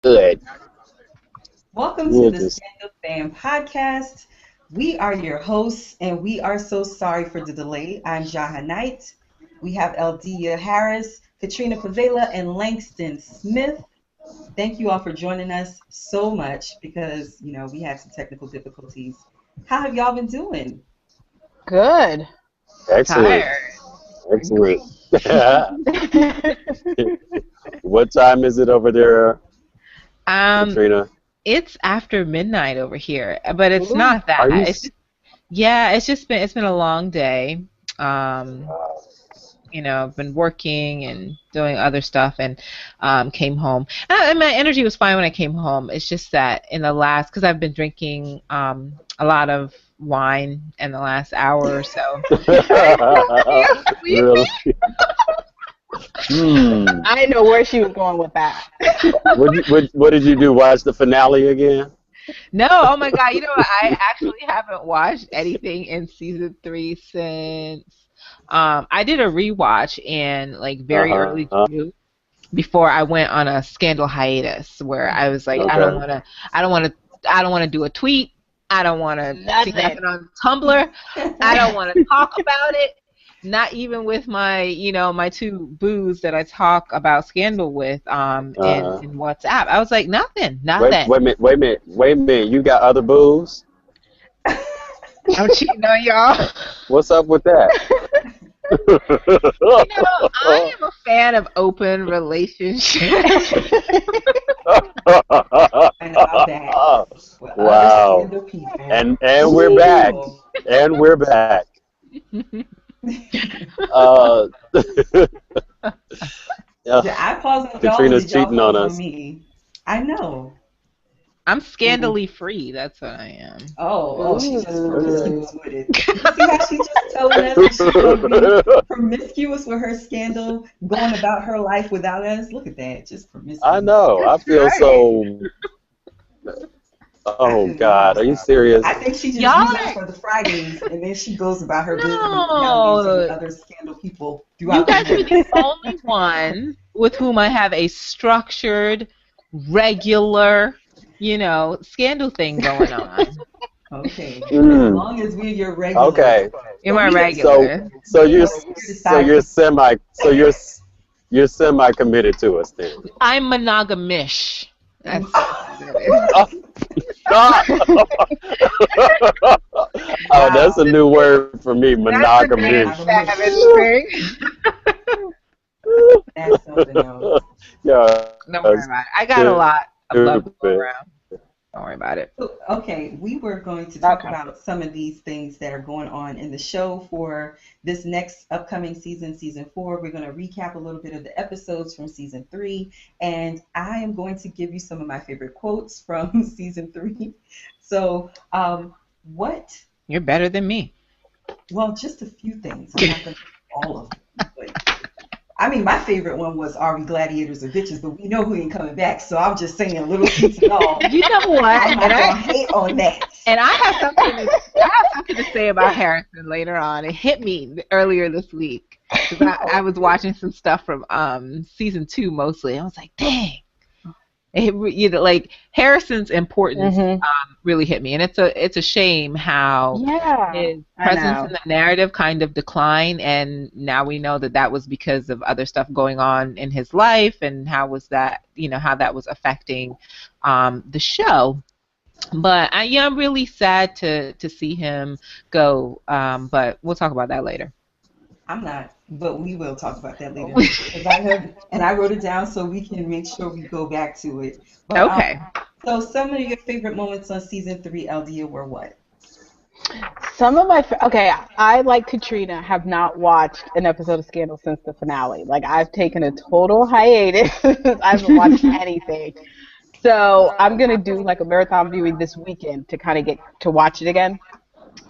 Good. Welcome to We'll the just. Scandal Fam podcast. We are your hosts, and we are so sorry for the delay. I'm Jaha Knight. We have Elde'a Harris, Katrina Pavela, and Langstan Smith. Thank you all for joining us so much because, we had some technical difficulties. How have y'all been doing? Good. Excellent. Tired. Excellent. What time is it over there, Um, Katrina? it's after midnight over here, but it's Ooh. not that. Are you? It's just been a long day. Um, Uh, I've been working and doing other stuff, and came home. And my energy was fine when I came home. It's just that because I've been drinking a lot of wine in the last hour or so. Are you really? sleepy? Hmm. I didn't know where she was going with that. What did you do? Watch the finale again? No, oh my God! You know what? I actually haven't watched anything in season 3 since I did a rewatch in like very Uh early huh. June before I went on a scandal hiatus where I was like, Okay. I don't want to, I don't want to do a tweet. I don't want to see Nothing. nothing on Tumblr. I don't want to talk about it. Not even with my two boos that I talk about scandal with Uh huh. in WhatsApp. I was like, nothing, Wait, nothing. wait a minute. Wait a minute. Wait a minute. You got other booze? I'm cheating on y'all. What's up with that? I am a fan of open relationships. And I'm back with other Wow. scandal people. And we're back. Ooh. And we're back. Uh, Did I pause on y'all or Katrina's did y'all cheating on pause on us. me? I know. I'm Ooh. scandally free. That's what I am. Oh, she's just Okay. promiscuous with it. You see how she's just telling us that she's going to be promiscuous with her scandal, going about her life without us? Look at that, just I promiscuous. know. I That's feel right. so. I Oh could not. God, are you serious? I think she just Y'all uses us are for the Fridays, and then she goes about her business now using no. other scandal people You throughout the guys are month. the only one with whom I have a structured, regular, scandal thing going on. Okay, as Mm, long as we're your regulars. okay. You're But my So regular. so we you're are here to side you're semi committed to us then. I'm monogamish. That's what it is. Oh, oh, that's a new word for me, That's a Dave monogamish. Savage monogamish. thing. That's something else. Yeah, Don't worry about it. I got a lot of love to go stupid. around. Don't worry about it. So, okay, we were going to talk Okay. about some of these things that are going on in the show for this next upcoming season, season 4. We're going to recap a little bit of the episodes from season 3, and I am going to give you some of my favorite quotes from season 3. So, what? You're better than me. Well, just a few things. I'm not going to do all of them. But, I mean, my favorite one was "Are we gladiators or bitches?" But we know who ain't coming back, so I'm just saying, little seats and all. You know what? I'm not gonna hate on that. I have something to say about Harrison later on. It hit me earlier this week because I was watching some stuff from season 2 mostly. I was like, dang. Like Harrison's importance Mhm. really hit me, and it's a shame how Yeah. his I presence in know. the narrative kind of declined, and now we know that was because of other stuff going on in his life, and how that was affecting the show. But I'm really sad to see him go. But we'll talk about that later. I'm not, but we will talk about that later because I heard and I wrote it down so we can make sure we go back to it. But Okay. so some of your favorite moments on season 3, Elde'a, were what? Some of my okay, I like Katrina have not watched an episode of Scandal since the finale. Like I've taken a total hiatus. I haven't watched anything. So I'm gonna do like a marathon viewing this weekend to kind of get to watch it again.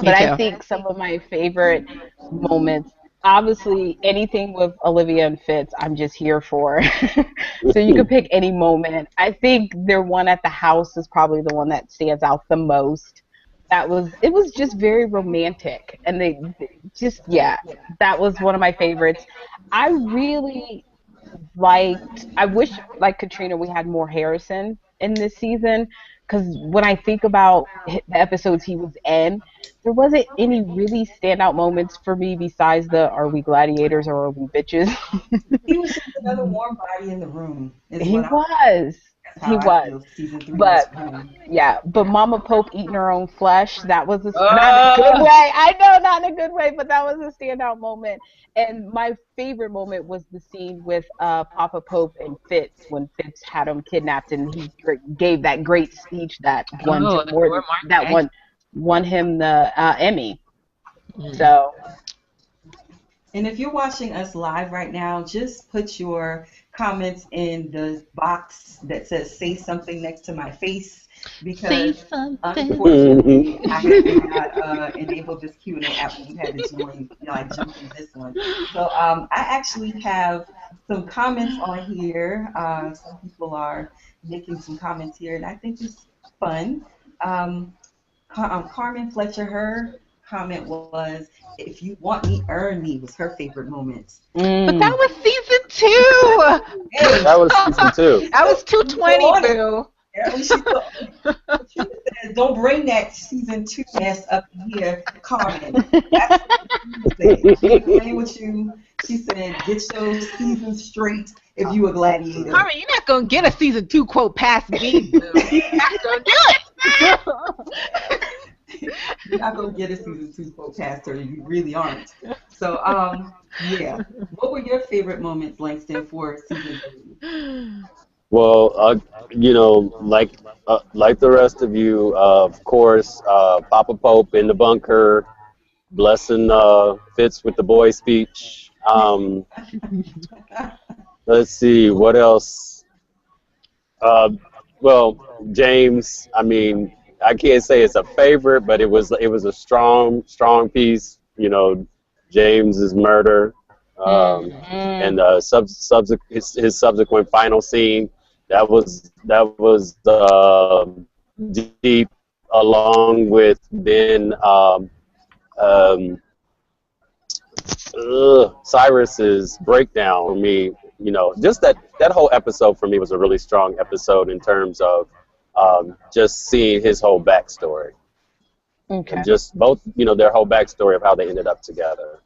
Me But I too. think some of my favorite moments, obviously anything with Olivia and Fitz, I'm just here for. So you could pick any moment. I think their one at the house is probably the one that stands out the most. It was just very romantic, and they just, yeah, that was one of my favorites. I really liked, I wish, like Katrina, we had more Harrison. in this season. Because when I think about the episodes he was in, there wasn't any really standout moments for me besides the "Are we gladiators or are we bitches?" He was just another warm body in the room, is He what I. was. That's how He I was. feel. Season 3 was But for him. yeah, but Mama Pope eating her own flesh, that was not in a good Oh, way. I know, not in a good way, but that was a standout moment. And my favorite moment was the scene with Papa Pope and Fitz when Fitz had him kidnapped and he gave that great speech that won oh, Jim Adore Morton, that Mark. won him the Emmy. Mm. So And if you're watching us live right now, just put your comments in the box that says "Say something" next to my face, Say because something. unfortunately I did not enable this Q&A app, and you had to join, like jump in this one. So I actually have some comments on here. Some people are making some comments here, and I think it's fun. Um, Carmen Fletcher, her comment was, "If you want me, earn me," was her favorite moment. But that mm, was season two. Hey, That was season 2. she's That still, was she's still 220, on it. boo. Apparently, she's still. Katrina says, "Don't bring that season 2 mess up in here, Carmen." That's what Katrina said. She ain't playing with you. She said, "Get your seasons straight if you a gladiator." Carmen, you're not gonna get a season 2 quote past me, boo. You're not gonna do it. You're not gonna get a season 2 podcaster. You really aren't. So, yeah. What were your favorite moments, Langston, for season 3? Well, like the rest of you, of course, Papa Pope in the bunker, blessing Fitz with the boy speech. Let's see what else. Uh, well, James. I mean, I can't say it's a favorite, but it was a strong piece. James's murder, mm, and his subsequent final scene. That was deep, along with then um, Cyrus's breakdown for me. Just that whole episode for me was a really strong episode in terms of just seeing his whole backstory and okay. just both, their whole backstory of how they ended up together.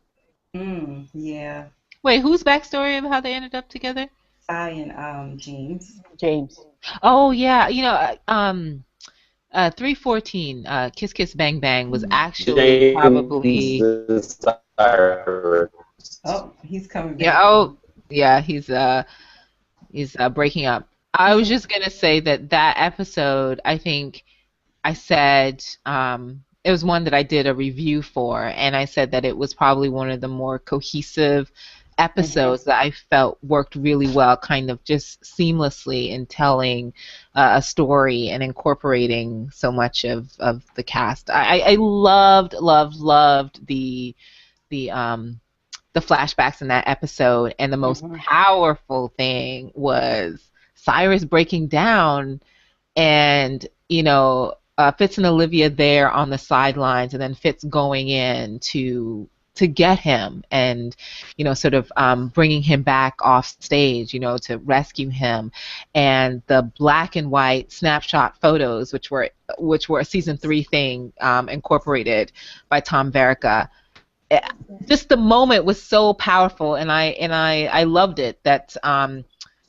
Yeah. Wait, whose backstory of how they ended up together? Cy and James. James. Oh yeah, 314, Kiss Kiss Bang Bang was actually James probably. and Cyrus. Oh, he's coming Yeah. back. Oh yeah, he's breaking up. I He's was just gonna say that episode, I think I said, it was one that I did a review for, and I said that it was probably one of the more cohesive Hmm. episodes that I felt worked really well, kind of just seamlessly in telling a story and incorporating so much of the cast. I loved, loved, loved the flashbacks in that episode, and the most Hmm. powerful thing was Cyrus breaking down and Fitz and Olivia there on the sidelines, and then Fitz going in to get him and sort of bringing him back off stage, to rescue him, and the black and white snapshot photos, which were a season 3 thing, incorporated by Tom Verica. Eh, just the moment was so powerful, and I loved it that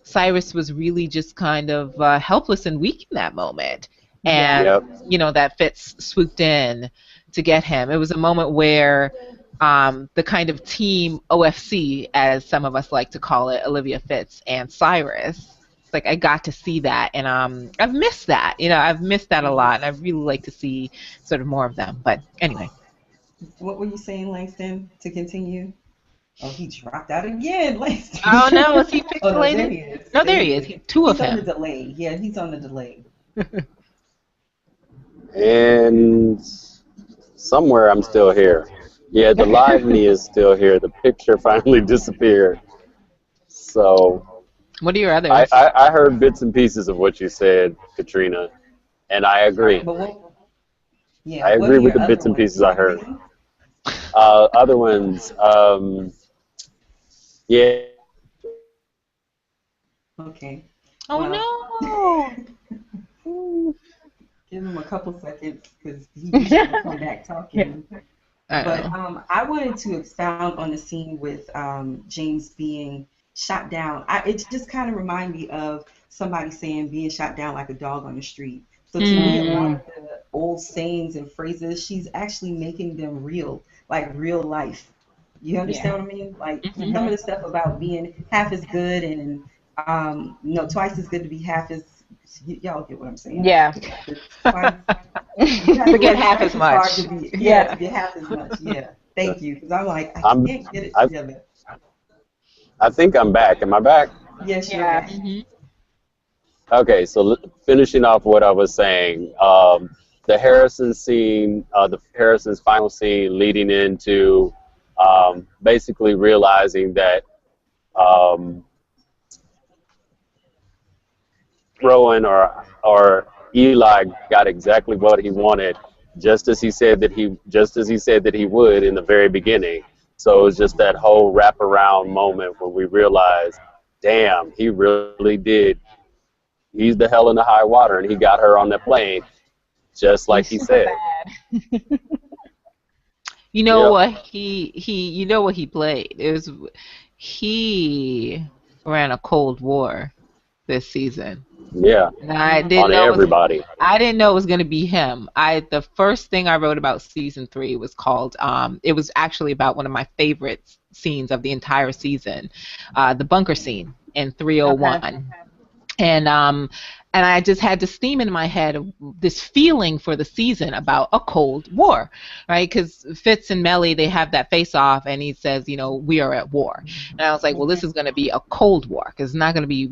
Cyrus was really just kind of helpless and weak in that moment, Yeah. and Yep. that Fitz swooped in to get him. It was a moment where the kind of team OFC, as some of us like to call it, Olivia Fitz and Cyrus. Like, I got to see that, and I've missed that. I've missed that a lot, and I'd really like to see sort of more of them. But anyway. What were you saying, Langston, to continue? Oh, he dropped out again, Langston. Oh no, is he Oh, no, there pixelated? he is. No, There there he he is. is. Two of He's on the him. delay. Yeah, he's on the delay. And somewhere I'm still here. Yeah, the live me is still here. The picture finally disappeared. So What are your I, others? I, I heard bits and pieces of what you said, Katrina, and I agree. But what? Yeah, I what are agree with your the other bits and ones? pieces I heard. Anything? Other ones, yeah, Okay. Oh Well, no. couple seconds because he usually will come back talking. But Uh-oh. I wanted to expound on the scene with James being shot down. It just kind of reminded me of somebody saying being shot down like a dog on the street. So to me, a lot Mm. of the old sayings and phrases, she's actually making them real, like real life. You Yeah. understand what I mean? Like some Mhm. of Mhm. the stuff about being half as good and twice as good to be half as. Y'all get what I'm saying? Yeah. It's twice. You have to Forget work half twice as as hard to much. be, yeah, to Yeah. get half as much. Yeah. Thank you. Because I'm like, I I'm can't get it I together. I think I'm back. Am I back? Yes, you're Yeah. back. Hmm. Okay, so finishing off what I was saying, the Harrison scene, the Harrison's final scene leading into basically realizing that um, Rowan or Eli got exactly what he wanted, just as he said that he would in the very beginning. So it was just that whole wraparound moment when we realized, damn, he really did. He's the hell in the high water, and he got her on the plane, just like He's he super said. bad. You know Yep. what you know what he played? He ran a Cold War this season. Yeah. And I Mm. didn't On know it was everybody. I didn't know it was gonna be him. The first thing I wrote about season three was called it was actually about one of my favorite scenes of the entire season, the bunker scene in Okay. 301. And I just had this theme in my head of this feeling for the season about a Cold War, right? Because Fitz and Melly, they have that face off, and he says, we are at war. And I was like, well, Mhm. this is going to be a Cold War because it's not going to be,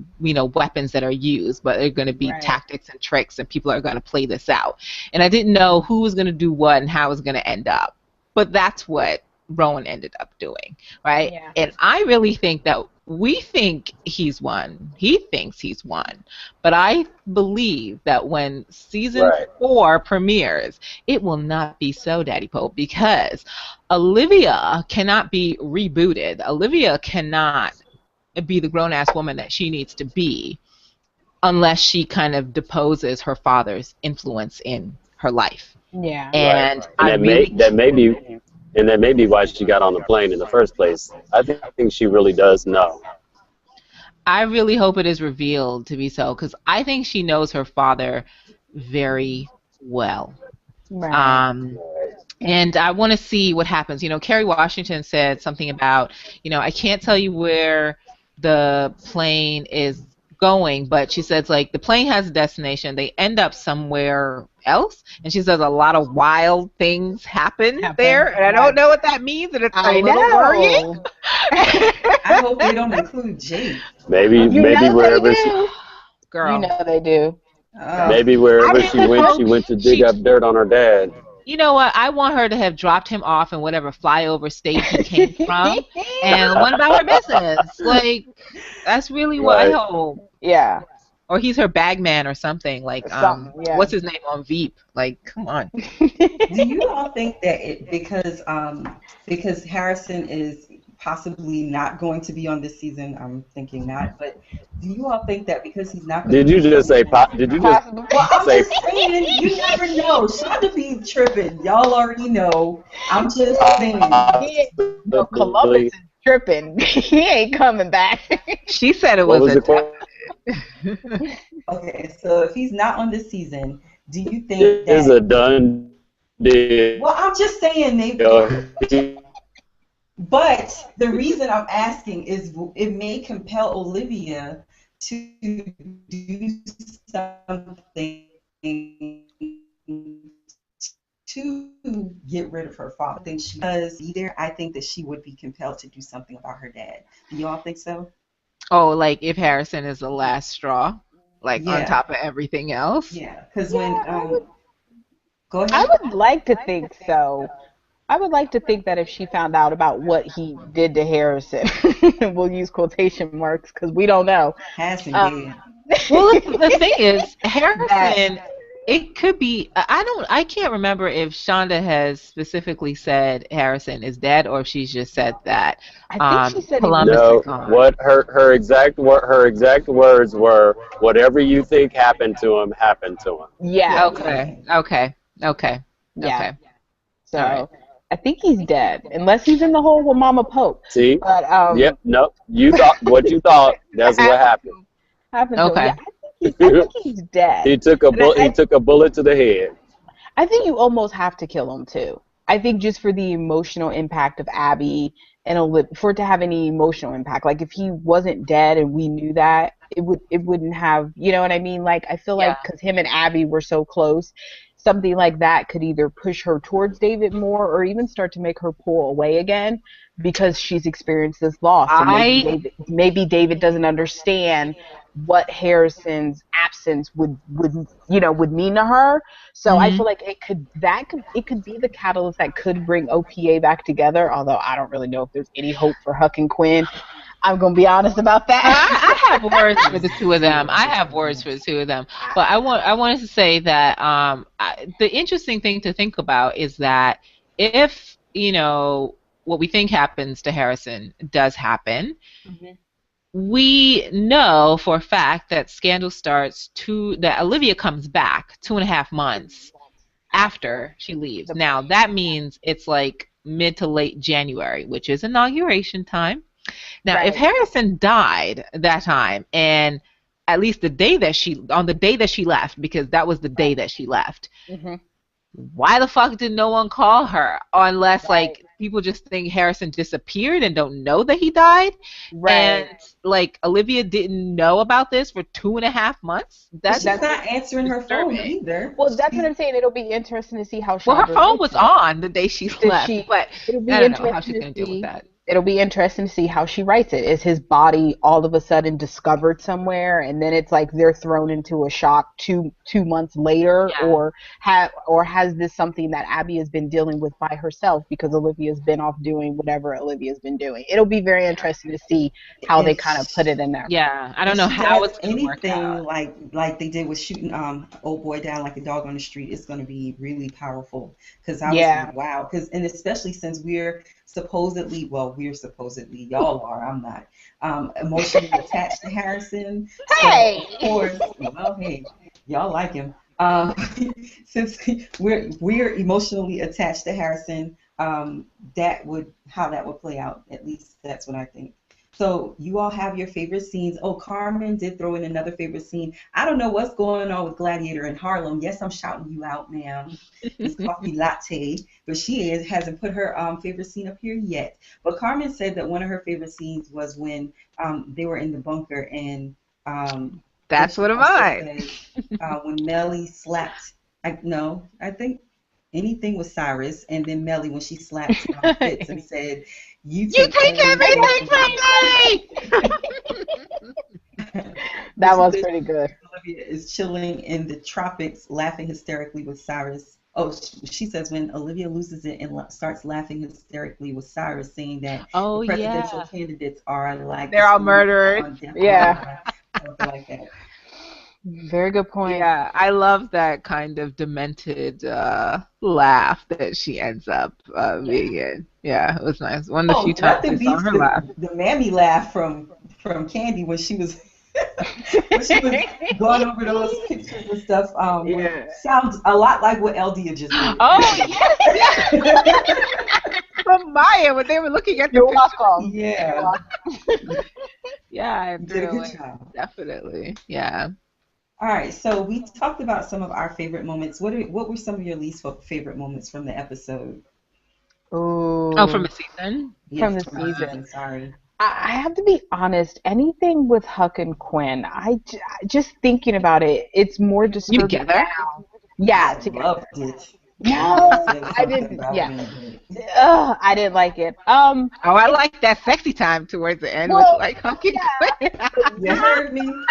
weapons that are used, but they're going to be Right. tactics and tricks, and people are going to play this out. And I didn't know who was going to do what and how it was going to end up, but that's what Rowan ended up doing, right? Yeah. And I really think that we think he's won. He thinks he's won. But I believe that when season Right. 4 premieres, it will not be so, Daddy Pope, because Olivia cannot be rebooted. Olivia cannot be the grown ass woman that she needs to be unless she kind of deposes her father's influence in her life. Yeah. Right. And And I really that may be why she got on the plane in the first place. I think she really does know. I really hope it is revealed to be so because I think she knows her father very well. Right. Um, and I want to see what happens. Kerry Washington said something about, I can't tell you where the plane is going, but she says, like, the plane has a destination. They end up somewhere else. And she says a lot of wild things happen Happen. there. And I don't Right. know what that means, and it's a I little worrying. know. I hope they don't include Jake. You Maybe know they wherever she do. You Girl, know they do. Oh, maybe I wherever really she hope went to dig she up dirt on her dad. You know what? I want her to have dropped him off in whatever flyover state he came from and went about her business. Like, that's really what I Right. hope. Yeah. Or he's her bag man or something. Like, Something. Yeah. what's his name on Veep? Like, come on. do you all think that because Harrison is possibly not going to be on this season? I'm thinking not, but do you all think that because he's not going to Did be you on the just say season? did you just Possibly. Well, I'm say just saying, you never know. Shonda be tripping. Y'all already know. I'm just saying. No, Columbus possibly? is tripping. He ain't coming back. She said it What was was a the question? Okay, so if he's not on this season, do you think Is that? a done deal. Well, I'm just saying they could. But the reason I'm asking is it may compel Olivia to do something to get rid of her father. I think she does be there. I think that she would be compelled to do something about her dad. Do you all think so? Oh, like if Harrison is the last straw, like on Yeah, top of everything else. yeah. Because when Yeah, go I ahead. would like to think so. I would like to think that if she found out about what he did to Harrison, we'll use quotation marks because we don't know. Harrison Um, dead. Well, the thing is, that Harrison It could be. I can't remember if Shonda has specifically said Harrison is dead, or if she's just said that I think she said he was Columbus is No, dead. gone. what her exact words were, whatever you think happened to him happened to him. Yeah, Yeah, Okay. yeah. Okay. Okay. yeah. Okay. All right. So I think he's dead, unless he's in the hole with Mama Pope. See? But Yep, no. You thought what you thought, that's what happened happened. to happened to him. Yeah, Okay. I think he's dead. And He took a bullet to the head. I think you almost have to kill him too. I think just for the emotional impact of Abby and for it to have any emotional impact. Like if he wasn't dead and we knew that, it wouldn't have, you know what I mean? Like I feel Yeah. like because him and Abby were so close, something like that could either push her towards David more or even start to make her pull away again because she's experienced this loss and I maybe David doesn't understand what Harrison's absence would mean to her. So I mhm. feel like it could be the catalyst that could bring OPA back together. Although I don't really know if there's any hope for Huck and Quinn. I'm gonna be honest about that. I have words for the two of them. I have words for the two of them. But I wanted to say that the interesting thing to think about is that if what we think happens to Harrison does happen, Mhm. we know for a fact that Scandal starts that Olivia comes back 2.5 months after she leaves. Now that means it's like mid to late January, which is inauguration time. Now, if Right. Harrison died that time, and at least on the day that she left, because that was the day that she left, Hmm. why the fuck did no one call her? Unless Right. like people just think Harrison disappeared and don't know that he died, and Right. like Olivia didn't know about this for 2.5 months. But That's she's not answering her phone disturbing. either. Well, that's what I'm saying. It'll be interesting to see how Well, her Chandra phone writes was it. on the day she Does left, she? but It'll I be don't know how interesting she's to gonna deal with see. that. It'll be interesting to see how she writes it. Is his body all of a sudden discovered somewhere, and then it's like they're thrown into a shock two months later, Yeah. or has this something that Abby has been dealing with by herself because Olivia's been off doing whatever Olivia's been doing. It'll be very interesting to see how they And kind of put it in there. Yeah, I don't if know she how does it's gonna work anything out. like they did with shooting old boy down like a dog on the street, it's going to be really powerful. Because I was Yeah. like, wow. Because and especially since we're supposedly y'all are. I'm not emotionally attached to Harrison. So of Hey. course, well, hey, y'all like him. Since we're emotionally attached to Harrison, that would how that would play out. At least that's what I think. So you all have your favorite scenes. Oh, Carmen did throw in another favorite scene. I don't know what's going on with Gladiator in Harlem. Yes, I'm shouting you out, ma'am. It's coffee latte, but hasn't put her favorite scene up here yet. But Carmen said that one of her favorite scenes was when they were in the bunker, and then That's she one of also mine. said when Melly slapped. I think anything with Cyrus, and then Melly when she slapped Fitz and said, "You You take take everything everything from from me." me. But That she was said pretty good. Olivia is chilling in the tropics, laughing hysterically with Cyrus. Oh, she says when Olivia loses it and starts laughing hysterically with Cyrus, saying that the Oh presidential yeah. candidates are like the They're all same people murderers. on death row, Yeah. something like that. Very good point. Yeah, I love that kind of demented laugh that she ends up being in. Yeah, it was nice. One of the few Oh, times I nothing saw beats her laugh. the mammy laugh from Candy when she was when she was going over those pictures and stuff. When Yeah. sounds a lot like what Elde'a just did. Oh yes, yes. From Maya when they were looking at the You're picture. welcome. You're Yeah, welcome. Yeah, I you did a threw good away. job. Definitely. Yeah. All right, so we talked about some of our favorite moments. What were some of your least favorite moments from the episode? Oh, from Ooh, a season? from Yes, the from the season. season. Sorry. I have to be honest. Anything with Huck and Quinn, just thinking about it, it's more You disturbing together? now. Yeah, I together. loved it. Candy No, said I something didn't. about Yeah, it. I didn't like it. Oh, I It like that sexy time towards the end with well, like Hunky yeah, Quinn. but You heard me?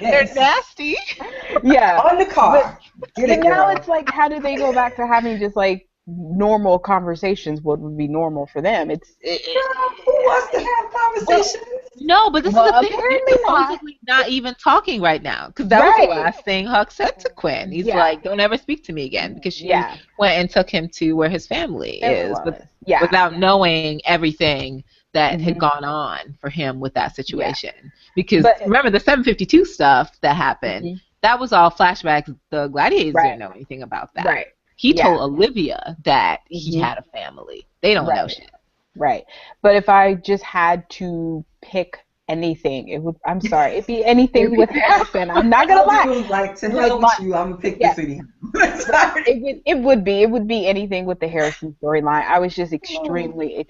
They're Yes. nasty. yeah, On the but car. Get but it, now girl. it's like, how do they go back to having just like normal conversations would be normal for them. Who wants to have Well, conversations? no, but this is Well, the thing. They're apparently not. supposedly not even talking right now, because that was the Right. last thing Huck said to Quinn. He's Yeah. like, "Don't ever speak to me again," because she Yeah. went and took him to where his family Family is, but was. Yeah. without knowing everything that had Hmm. gone on for him with that Yeah. situation. Because But remember the 752 stuff that happened, mhm. that was all flashbacks. The Gladiators Right. didn't know anything about that. Right. He Yeah. told Olivia that he Hmm. had a family. They don't know Right. shit. Right. But if I just had to pick anything, I'm sorry, it'd be anything with Harrison. I'm not gonna lie. LD was like, to Like hell with you, I'm gonna pick yeah, this anyhow. it would be anything with the Harrison storyline. I was just extremely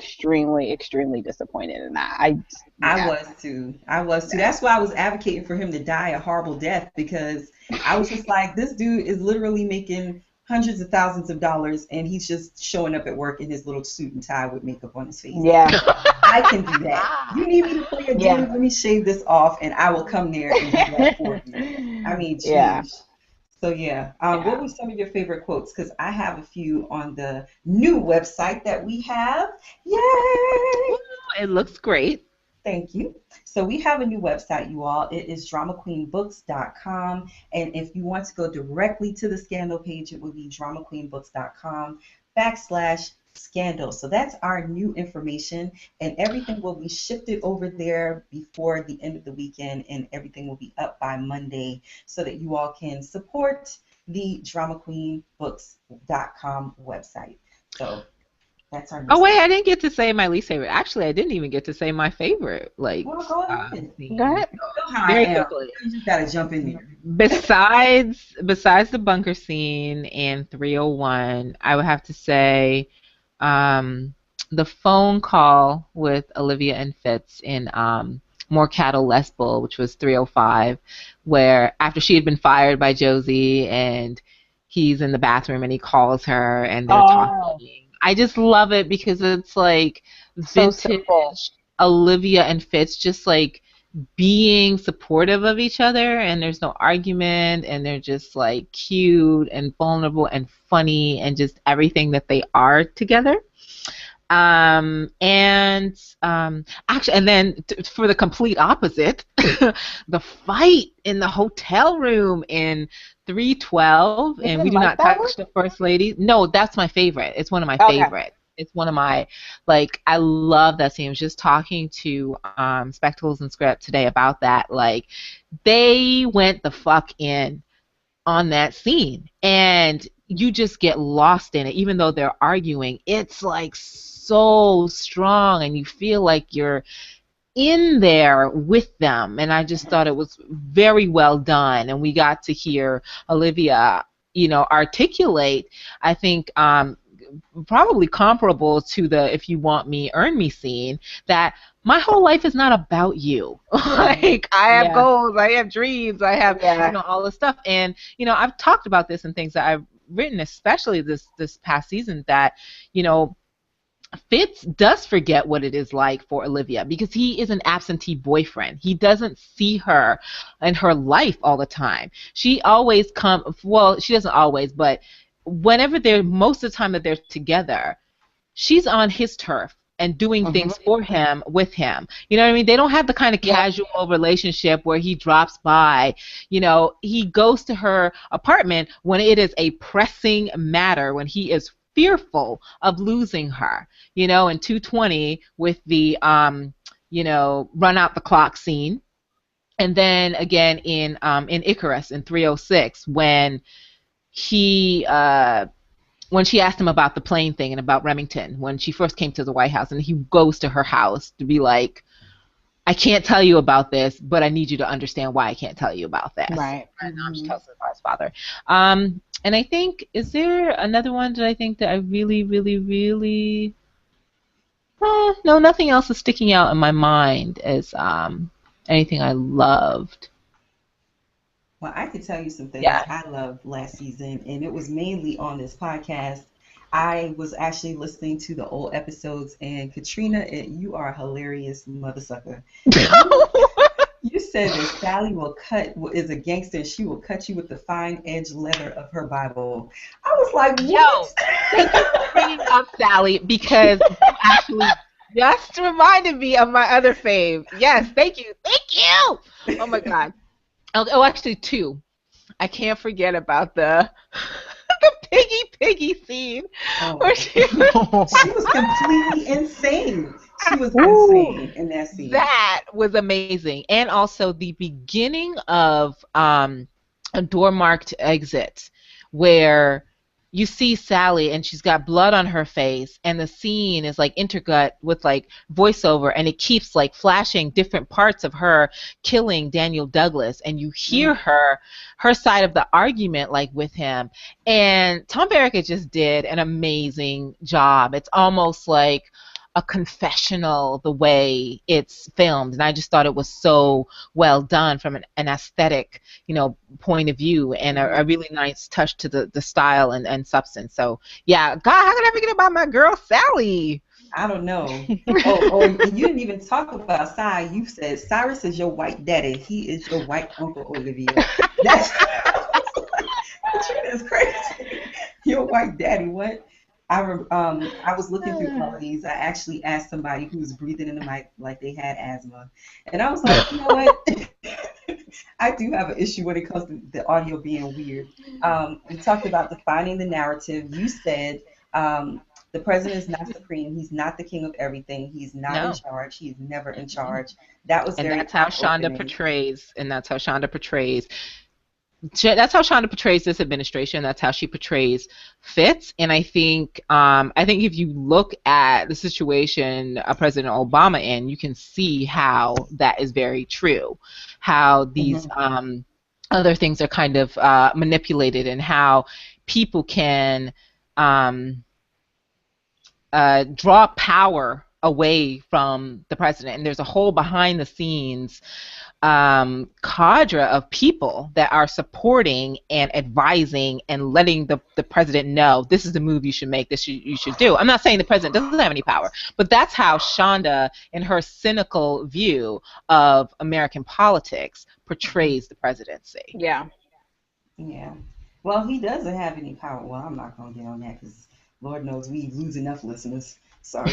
disappointed in that. I Yeah. was too. I was too. That's why I was advocating for him to die a horrible death, because I was just like, this dude is literally making hundreds of thousands of dollars and he's just showing up at work in his little suit and tie with makeup on his face. Yeah. I can do that. You need me to play a Yeah. game? Let me shave this off and I will come there and do that for you. I mean, Yeah. geez. So yeah, what Yeah. were some of your favorite quotes? Because I have a few on the new website that we have. Yay! It looks great. Thank you. So we have a new website, you all. It is dramaqueenbooks.com. And if you want to go directly to the scandal page, it would be dramaqueenbooks.com/scandal. So that's our new information. And everything will be shifted over there before the end of the weekend. And everything will be up by Monday so that you all can support the dramaqueenbooks.com website. So that's our new Oh wait, site. I didn't get to say my least favorite. Actually, I didn't even get to say my favorite. Well, go ahead. Go Scene. ahead. You know how I Very am. quickly. You just gotta jump in there. Besides the bunker scene and 301, I would have to say um, the phone call with Olivia and Fitz in More Cattle, Less Bull, which was 305, where after she had been fired by Josie and he's in the bathroom and he calls her and they're Oh, talking. I just love it because it's like so simple. vintage Olivia and Fitz just like being supportive of each other, and there's no argument, and they're just like cute and vulnerable and funny and just everything that they are together. And actually, and then for the complete opposite, the fight in the hotel room in 312, You and we didn't do like not that one? touch the first lady. No, that's my favorite. It's one of my Okay. favorites. It's one of my, like, I love that scene. I was just talking to Spectacles and Script today about that. Like, they went the fuck in on that scene, and you just get lost in it. Even though they're arguing, it's like so strong and you feel like you're in there with them, and I just thought it was very well done. And we got to hear Olivia, articulate, I think, probably comparable to the "if you want me, earn me" scene, that my whole life is not about you. Like, I have Yeah. goals, I have dreams, I have, Yeah. all this stuff. And, I've talked about this and things that I've written, especially this past season, that, you know, Fitz does forget what it is like for Olivia because he is an absentee boyfriend. He doesn't see her in her life all the time. She always she doesn't always, but whenever most of the time that they're together, she's on his turf and doing Hmm. things for him, with him. You know what I mean? They don't have the kind of Yeah. casual relationship where he drops by. He goes to her apartment when it is a pressing matter, when he is fearful of losing her. In 220 with the run out the clock scene. And then again in Icarus in 306 he when she asked him about the plane thing and about Remington when she first came to the White House, and he goes to her house to be like, I can't tell you about this, but I need you to understand why I can't tell you about this. Right. And she Hmm. tells her about his father. And I think, is there another one that I think that I really, really, really... no, nothing else is sticking out in my mind as anything I loved. Well, I could tell you some things Yeah. I loved last season, and it was mainly on this podcast. I was actually listening to the old episodes, and Katrina, you are a hilarious mother sucker. You, you said that Sally is a gangster and she will cut you with the fine edge leather of her Bible. I was like, Yo, what? thank you for bringing up Sally because you actually just reminded me of my other fave. Yes, thank you. Thank you. Oh my God. Oh, actually two. I can't forget about the the piggy scene Oh, where she was she was completely insane. She was Ooh. insane in that scene. that was amazing. And also the beginning of a door marked exit where you see Sally and she's got blood on her face and the scene is like intercut with like voiceover and it keeps like flashing different parts of her killing Daniel Douglas and you hear Mm. her side of the argument like with him and Tom Barrica just did an amazing job. It's almost like a confessional the way it's filmed and I just thought it was so well done from an aesthetic point of view and a really nice touch to the style and substance. So yeah, God, how could I forget about my girl Sally? I don't know. Oh, and you didn't even talk about Cy. You said Cyrus is your white daddy. He is your white uncle, Olivia. That's Katrina is crazy. Your white daddy. What? I was looking through all of these. I actually asked somebody who was breathing in the mic like they had asthma, and I was like, you know what? I do have an issue when it comes to the audio being weird. We talked about defining the narrative. You said the president is not supreme. He's not the king of everything. He's not in No. charge. He's never in charge. That was And very that's how Shonda eye-opening. portrays, and that's how Shonda portrays. That's how Shonda portrays this administration. That's how she portrays Fitz. And I think if you look at the situation President Obama in, you can see how that is very true. How these other things are kind of manipulated, and how people can draw power away from the president. And there's a whole behind the scenes cadre of people that are supporting and advising and letting the president know this is the move you should make, you should do. I'm not saying the president doesn't have any power, but that's how Shonda, in her cynical view of American politics, portrays the presidency. Yeah. Yeah. Well, he doesn't have any power. Well, I'm not going to get on that because Lord knows we lose enough listeners. Sorry.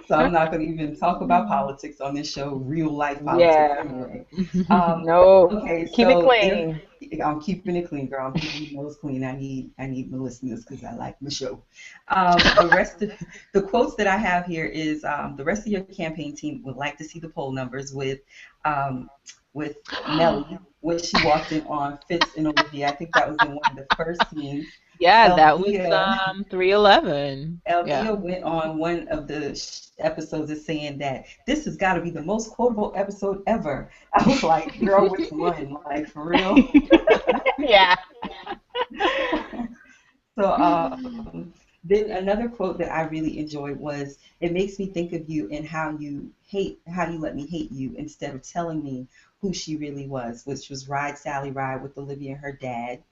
So I'm not going to even talk about politics on this show, real life politics Yeah. anyway. No. Okay, Keep so it clean. I'm keeping it clean, girl. I'm keeping my nose clean. I need my listeners because I like my show. The rest of the quotes that I have here is the rest of your campaign team would like to see the poll numbers with Nellie when she walked in on Fitz and Olivia. I think that was in one of the first scenes. Yeah, that was Elde'a 311. Yeah. went on one of the episodes as saying that this has got to be the most quotable episode ever. I was like, girl, which one? Like, for real? Yeah. So then another quote that I really enjoyed was, "It makes me think of you and how you let me hate you instead of telling me who she really was," which was Ride Sally Ride with Olivia and her dad.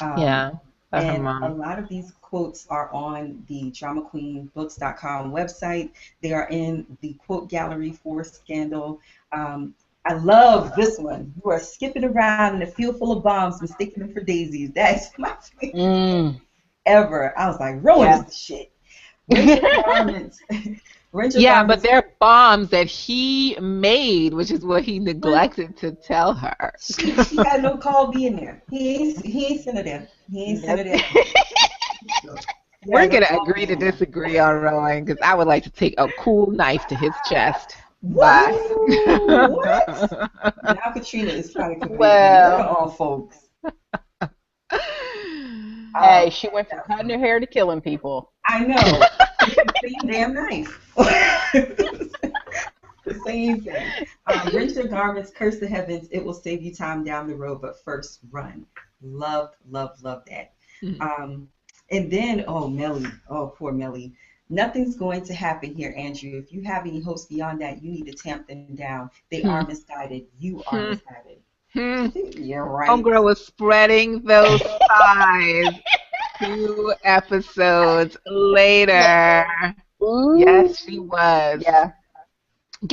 Yeah. Her And mom. a lot of these quotes are on the dramaqueenbooks.com website. They are in the quote gallery for Scandal. I love this one. "You are skipping around in a field full of bombs, mistaking them for daisies." That's my favorite ever. I was like, Rowan is the shit. Richard Garment's. Yeah, but they're bombs that he made, which is what he neglected to tell her. She got no call being there. He ain't sent her there. He ain't sent her there. So, We're going to agree to disagree on Rowan because I would like to take a cool knife to his chest. What? Bye. What? Now Katrina is trying to convince me. Well. Look at all folks. Hey, she went from cutting her hair to killing people. I know. Same damn knife. The same thing. Rent your garments, curse the heavens. It will save you time down the road, but first run. Love, love, love that. And then, Melly. Oh, poor Melly. "Nothing's going to happen here, Andrew. If you have any hopes beyond that, you need to tamp them down. They are misguided. You are misguided." You're right. Homegirl was spreading those thighs 2 episodes later. Ooh. Yes, she was. Yeah.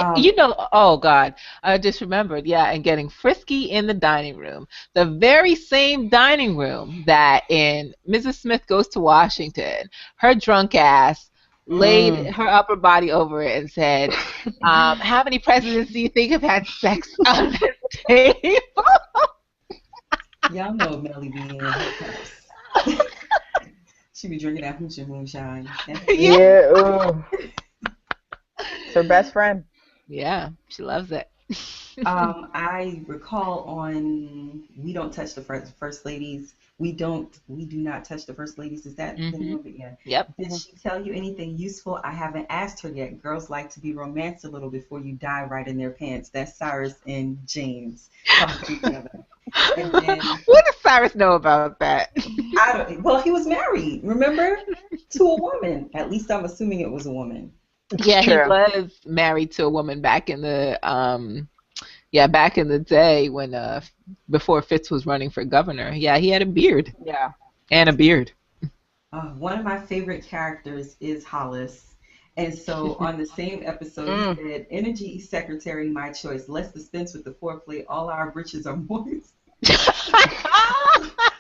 Um, You know, oh God, I just remembered. Yeah, and getting frisky in the dining room. The very same dining room that in Mrs. Smith Goes to Washington, her drunk ass laid Mm. her upper body over it and said, how many presidents do you think have had sex on this table? y'all know Melly be in her cups. She be drinking that hoochie moonshine. That's Yeah. good. Yeah. Ooh. It's her best friend. Yeah, she loves it. I recall on We Don't Touch the First Ladies. We do not touch the first ladies. Is that the name Hmm. of it? Yeah. Yep. Did Mhm. she tell you anything useful? I haven't asked her yet. Girls like to be romanced a little before you die right in their pants. That's Cyrus and James talking to each other. And then What does Cyrus know about that? I don't. Well, he was married. Remember, to a woman. At least I'm assuming it was a woman. It's Yeah, he true. was married to a woman back in the back in the day when before Fitz was running for governor. Yeah, he had a beard Yeah. and a beard. One of my favorite characters is Hollis. And so on the same episode, he Mm. said, Energy Secretary, my choice. Let's dispense with the foreplay. All our britches are moist.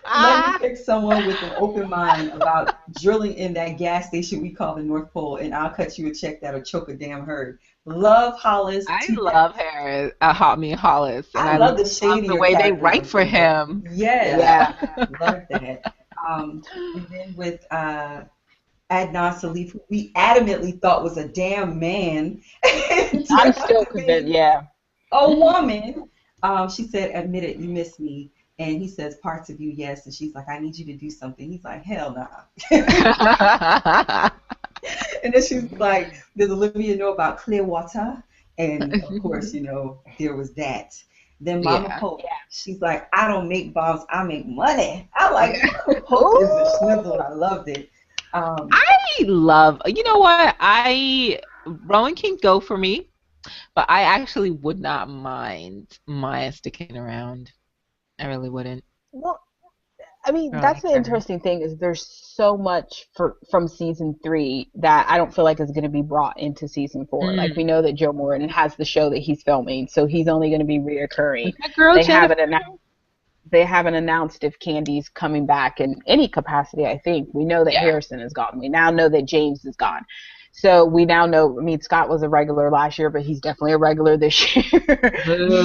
Let me pick someone with an open mind about drilling in that gas station we call the North Pole, and I'll cut you a check that'll choke a damn herd. Love Hollis I to death. love Harris, me Hollis, and I I love the love the shadier way they characters write on for Playboy. him. Yes, Yeah. Yeah. love that. And then with Adnan Salif, who we adamantly thought was a damn man, turned I'm out still to convinced. be Yeah. a Mm. woman. She said, admit it, you miss me. And he says, parts of you, yes. And she's like, I need you to do something. He's like, hell nah. And then she's like, does Olivia know about Clearwater? And of course, there was that. Then Mama Yeah. Pope, she's like, I don't make bombs, I make money. I like Yeah. Mama Pope is a schnizzle. Ooh. I loved it. Um, I love, you know what? Rowan can go for me, but I actually would not mind Maya sticking around. I really wouldn't. Well, I mean, I that's like the her. interesting thing is there's so much from season three that I don't feel like is going to be brought into season four. Like we Mm. know that Joe Morton has the show that he's filming, so he's only going to be reoccurring. My girl They Jennifer. haven't announced they haven't announced if Candy's coming back in any capacity. I think we know that Yeah. Harrison is gone. We now know that James is gone. So we now know. I mean, Scott was a regular last year, but he's definitely a regular this year.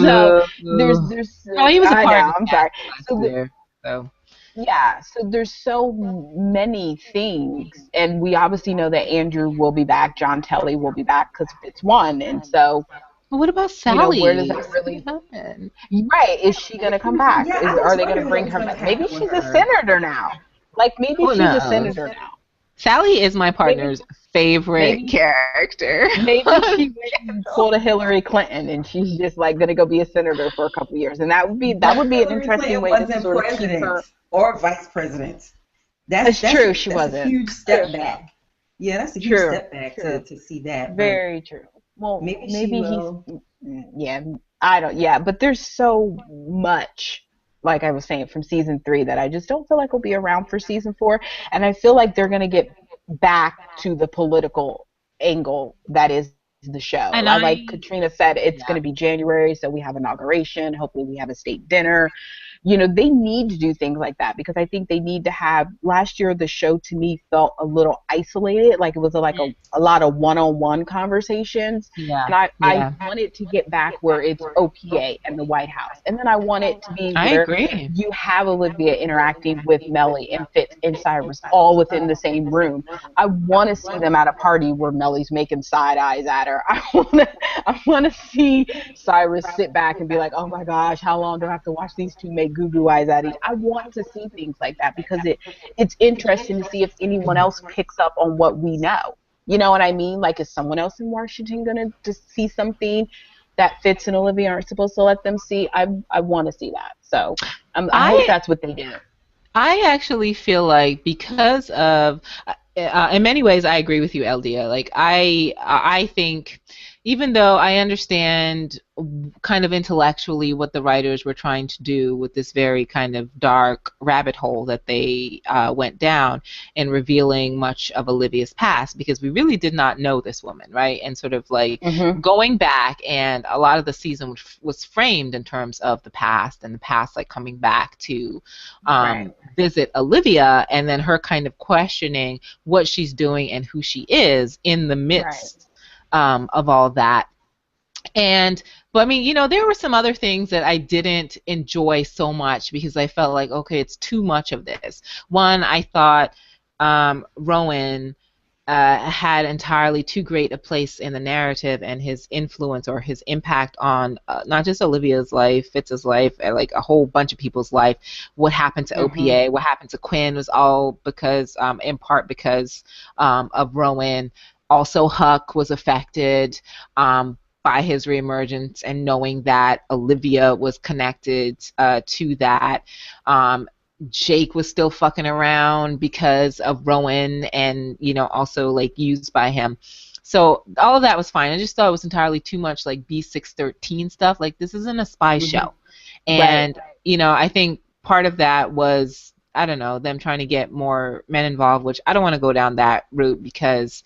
So Boo. there's Oh, he was a I part of know. the I'm cast sorry. last So year. So yeah, so there's so many things, and we obviously know that Andrew will be back, John Telly will be back because Fitz won, and so but what about where does Sally? that What's really? gonna happen? Right? Is she gonna come back? yeah, I Are was they gonna wondering what bring was her going to back? Maybe happen with she's a her. senator now. Like maybe Who she's a knows? senator now. Sally is my Maybe partner's favorite maybe character. maybe she went and pulled a Hillary Clinton, and she's just like gonna go be a senator for a couple years, and that But would be an Hillary interesting Clinton way to wasn't sort of keep president her. or vice president. That's It's that's true, a, she that's a wasn't. huge True, step back. Yeah, that's a huge true, step back true. to see that. But Very true. Well, maybe she maybe he's, will. yeah, I don't, yeah, but there's so much, like I was saying, from season three that I just don't feel like will be around for season four. And I feel like they're going to get back to the political angle that is the show. I And like Katrina said, it's going to be yeah, January, so we have inauguration. Hopefully, we have a state dinner. They need to do things like that because I think they need to have. Last year, the show to me felt a little isolated, like it was a lot of one-on-one conversations. yeah, And I yeah. want it to get back where it's OPA and the White House. And then I want it to be I where agree. you have Olivia interacting with Melly and Fitz and Cyrus all within the same room. I want to see them at a party where Melly's making side eyes at her. I want to see Cyrus sit back and be like, "Oh my gosh, how long do I have to watch these two make goo goo eyes at each?" I want to see things like that because it's interesting to see if anyone else picks up on what we know. You know what I mean? Like, is someone else in Washington gonna just see something that Fitz and Olivia aren't supposed to let them see? I want to see that. So I hope I that's what they do. I actually feel like because of in many ways, I agree with you, Elde'a. Like I think, even though I understand kind of intellectually what the writers were trying to do with this very kind of dark rabbit hole that they went down in revealing much of Olivia's past, because we really did not know this woman, right? And sort of like Mm-hmm. going back, and a lot of the season was framed in terms of the past, and the past like coming back to Right. visit Olivia, and then her kind of questioning what she's doing and who she is in the Right. midst of all that. And but I mean, there were some other things that I didn't enjoy so much, because I felt like, okay, it's too much of this. One, I thought Rowan had entirely too great a place in the narrative, and his influence or his impact on not just Olivia's life, Fitz's life, like a whole bunch of people's life. What happened to Mm-hmm. OPA, what happened to Quinn, was all because, in part because of Rowan. Also, Huck was affected by his reemergence, and knowing that Olivia was connected to that. Jake was still fucking around because of Rowan, and also like used by him. So all of that was fine. I just thought it was entirely too much like B613 stuff. Like, this isn't a spy Mm-hmm. show. Right. And I think part of that was, I don't know, them trying to get more men involved, which I don't want to go down that route, because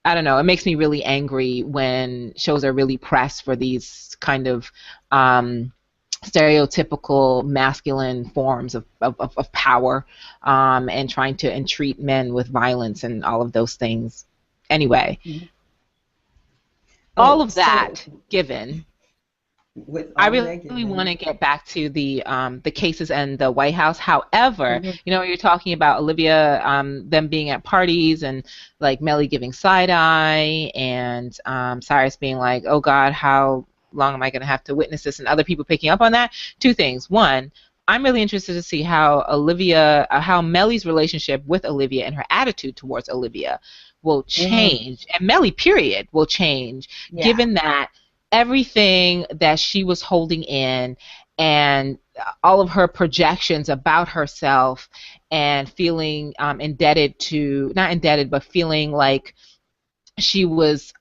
I don't know, it makes me really angry when shows are really pressed for these kind of stereotypical masculine forms of power, and trying to entreat men with violence and all of those things. Anyway, Mhm. all Oh, of so that given, with I all of really that want given, to get back to the cases and the White House. However, Mm-hmm. you're talking about Olivia, them being at parties, and like Melly giving side eye, and Cyrus being like, "Oh God, how long am I going to have to witness this?" And other people picking up on that. Two things. One, I'm really interested to see how Melly's relationship with Olivia and her attitude towards Olivia will Mm-hmm. change, and Melly, period, will change, Yeah. given that everything that she was holding in, and all of her projections about herself, and feeling indebted to, not indebted, but she was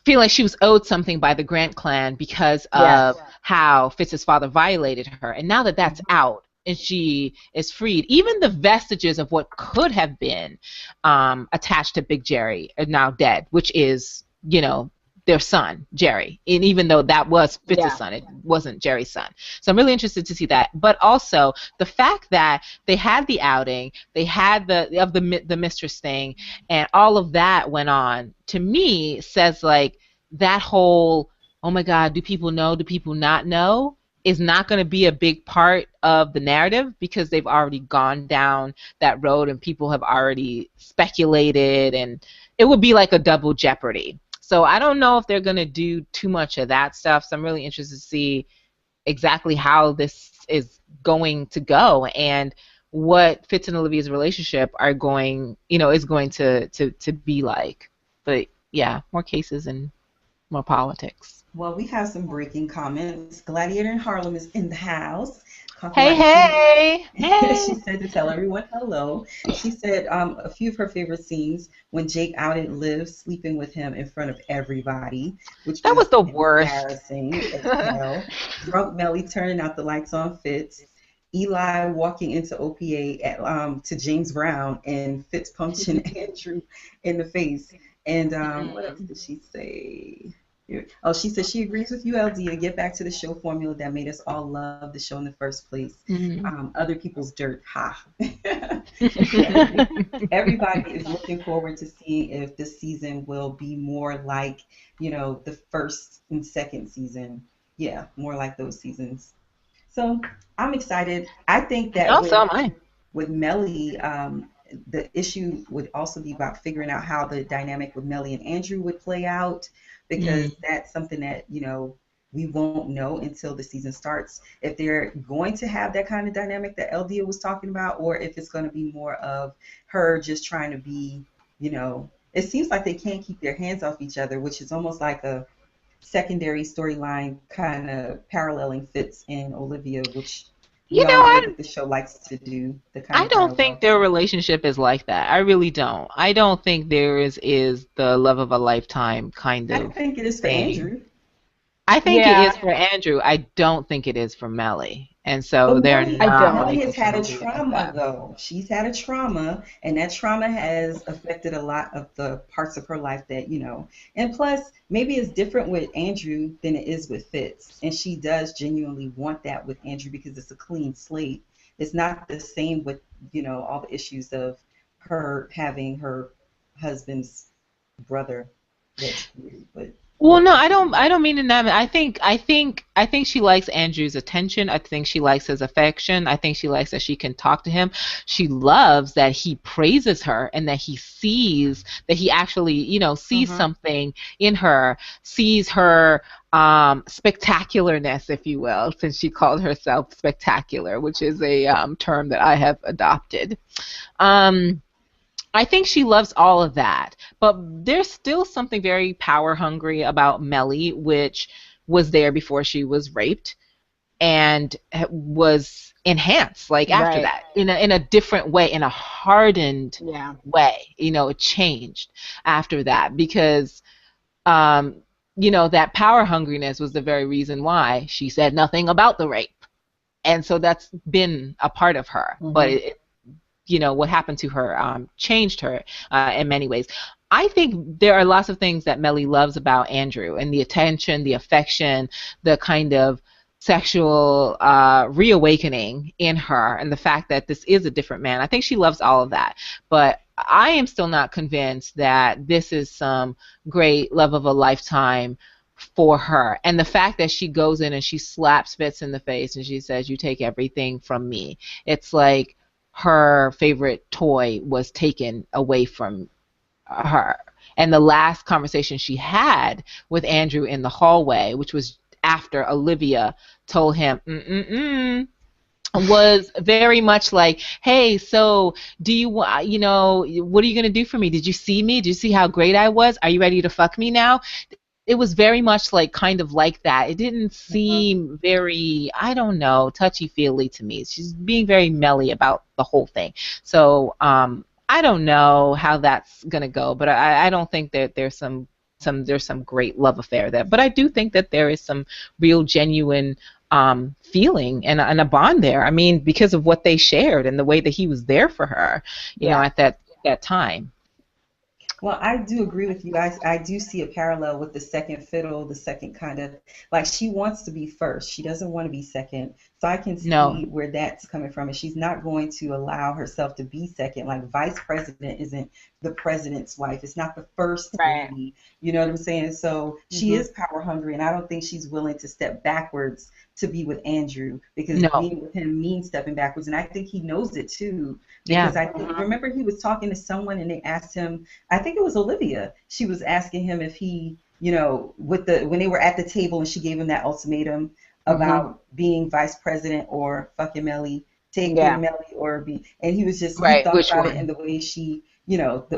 feeling like she was owed something by the Grant clan because of Yes. how Fitz's father violated her. And now that that's Mhm. out and she is freed, even the vestiges of what could have been attached to Big Jerry are now dead, which is, their son, Jerry. And even though that was Fitz's Yeah. son, it wasn't Jerry's son. So I'm really interested to see that. But also the fact that they had the outing, they had the mistress thing, and all of that went on, to me says like that whole, oh my God, do people know, do people not know, is not going to be a big part of the narrative, because they've already gone down that road and people have already speculated, and it would be like a double jeopardy. So I don't know if they're going to do too much of that stuff. So I'm really interested to see exactly how this is going to go, and what Fitz and Olivia's relationship is going to be like. But yeah, more cases and more politics. well, we have some breaking comments. Gladiator in Harlem is in the house talking Hey, about a few. hey, She hey! said to tell everyone hello. She said a few of her favorite scenes when Jake outed Liv sleeping with him in front of everybody, which That was was the worst. embarrassing as hell. Drunk Melly turning out the lights on Fitz. Eli walking into OPA to James Brown, and Fitz punching Andrew in the face. And what else Mm. did she say? Oh, she said she agrees with you, LD, to get back to the show formula that made us all love the show in the first place. Mm. Other people's dirt. Ha. Everybody is looking forward to seeing if this season will be more like, the first and second season. Yeah, more like those seasons. So I'm excited. I think that No, so with am I. with Melly, the issue would also be about figuring out how the dynamic with Melly and Andrew would play out, because Mm. that's something that, we won't know until the season starts. If they're going to have that kind of dynamic that Eldia was talking about, or if it's going to be more of her just trying to be, it seems like they can't keep their hands off each other, which is almost like a secondary storyline kind of paralleling Fitz and Olivia, which We You know, all know what the show likes to do, the kind I of don't think parallels. their relationship is like that. I really don't. I don't think theirs is the love of a lifetime kind I of think it is for thing. Andrew. I think it Yeah, is for Andrew. I don't think it is for Melly. And so But they're I not don't. Melly like has had a truly like trauma that. though. She's had a trauma, and that trauma has affected a lot of the parts of her life that, and plus maybe it's different with Andrew than it is with Fitz. And she does genuinely want that with Andrew because it's a clean slate. It's not the same with, all the issues of her having her husband's brother that's weird, but Well, no, I don't mean in that. I think she likes Andrew's attention. I think she likes his affection. I think she likes that she can talk to him. She loves that he praises her and that he sees that he actually, sees Hmm. something in her, sees her spectacularness, if you will, since she called herself spectacular, which is a term that I have adopted. Um, I think she loves all of that, but there's still something very power hungry about Melly, which was there before she was raped and was enhanced like after Right. that in a different way, in a hardened Yeah. way. It changed after that because um, that power hungriness was the very reason why she said nothing about the rape. And so that's been a part of her, but Hmm. what happened to her changed her in many ways. I think there are lots of things that Melly loves about Andrew, and the attention, the affection, the kind of sexual reawakening in her, and the fact that this is a different man. I think she loves all of that. But I am still not convinced that this is some great love of a lifetime for her. And the fact that she goes in and she slaps Fitz in the face and she says, "You take everything from me." It's like her favorite toy was taken away from her. And the last conversation she had with Andrew in the hallway, which was after Olivia told him, was very much like, "Hey, so do you want, what are you going to do for me? Did you see me? Did you see how great I was? Are you ready to fuck me now?" It was very much like kind of like that. It didn't seem very, I don't know, touchy feely to me. She's being very melly about the whole thing. So I don't know how that's gonna go, but I don't think that there's some great love affair there. But I do think that there is some real genuine feeling and a bond there. I mean, because of what they shared and the way that he was there for her, Yeah. at that time. Well, I do agree with you. I do see a parallel with the second fiddle, the second kind of like she wants to be first. She doesn't want to be second. So I can No. see where that's coming from. And she's not going to allow herself to be second. Like vice president isn't the president's wife. It's not the first Right. lady. You know what I'm saying? So she Hmm. is power hungry. And I don't think she's willing to step backwards to be with Andrew because No. being with him means stepping backwards. And I think he knows it too. Yeah. Because I think, remember he was talking to someone and they asked him, I think it was Olivia. She was asking him if he, with the when they were at the table and she gave him that ultimatum Hmm. about being vice president or fucking Melly, taking Yeah. Melly or be, and he was just he Right. thought Which about it in one? the way she,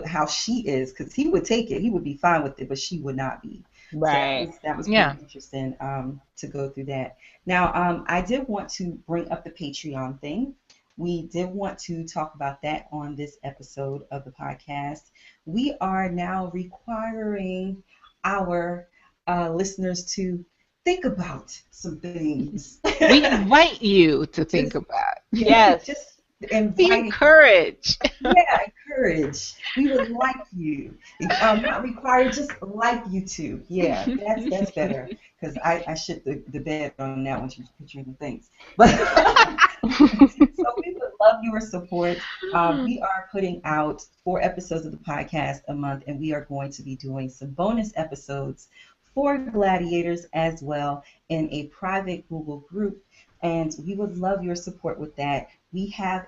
how she is, because he would take it, he would be fine with it, but she would not be. So that Right. was that was pretty Yeah. interesting to go through that. Now I did want to bring up the Patreon thing. We did want to talk about that on this episode of the podcast. We are now requiring our listeners to think about some things. We invite you to think Just, about. yeah, Yes. just Be inviting you. encouraged. Yeah, encourage. We would like you. Not required, just like you to. Yeah, that's better. Because I shit the bed on that one, Katrina, thanks. But so we would love your support. We are putting out 4 episodes of the podcast a month, and we are going to be doing some bonus episodes for Gladiators as well in a private Google group. And we would love your support with that. We have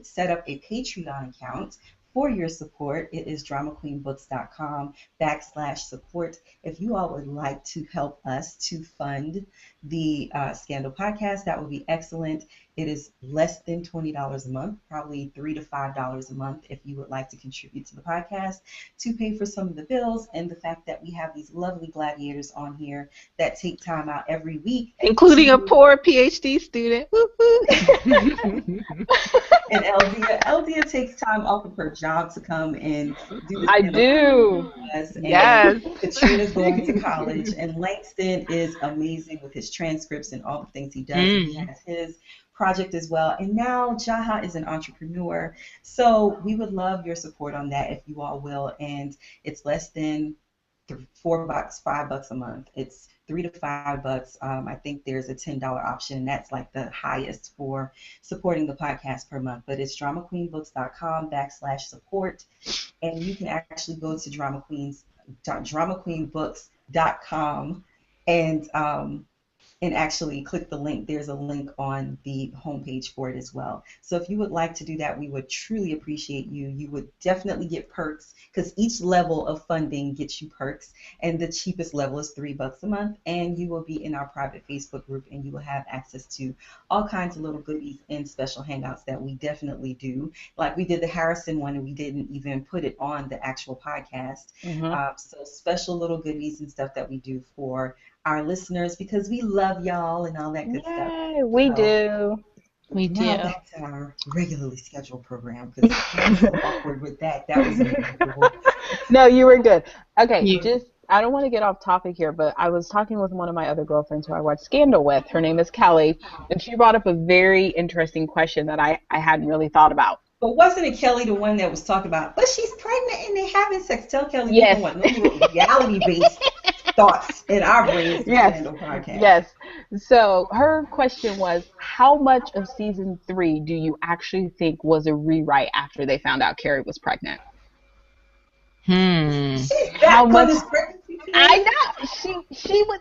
set up a Patreon account for your support. It is dramaqueenbooks.com/support. If you all would like to help us to fund the Scandal podcast, that would be excellent. It is less than $20 a month, probably $3 to $5 a month if you would like to contribute to the podcast to pay for some of the bills and the fact that we have these lovely gladiators on here that take time out every week Including a to poor PhD student. Woo woo. and Elde'a takes time off of her job to come and do this I panel do. with us. And Yes. Katrina's going to college, and Langstan is amazing with his transcripts and all the things he does. And he Mm. has his project as well. And now Jaha is an entrepreneur. So we would love your support on that if you all will. And it's less than $4, $5 a month. It's $3 to $5. I think there's a $10 option, and that's like the highest for supporting the podcast per month. But it's dramaqueenbooks.com/support, and you can actually go to dramaqueenbooks.com and actually click the link. There's a link on the homepage for it as well. So if you would like to do that, we would truly appreciate you. You would definitely get perks because each level of funding gets you perks, and the cheapest level is $3 a month, and you will be in our private Facebook group, and you will have access to all kinds of little goodies and special hangouts that we definitely do. Like we did the Harrison one, and we didn't even put it on the actual podcast. So special little goodies and stuff that we do for our listeners because we love y'all and all that good stuff. Yay, we So do. We now do. back to our regularly scheduled program because I was so awkward with that. That was uncomfortable. No, you were good. Okay, You. just I don't want to get off topic here, but I was talking with one of my other girlfriends who I watched Scandal with. Her name is Kelly, and she brought up a very interesting question that I hadn't really thought about. But wasn't it Kelly the one that was talking about, but she's pregnant and they're having sex? Tell Kelly we Yes. don't want no little reality-based thoughts in our brains to Yes. Scandal podcast. Yes. So her question was, how much of season 3 do you actually think was a rewrite after they found out Carrie was pregnant? She's How back much? on this pregnancy I train. know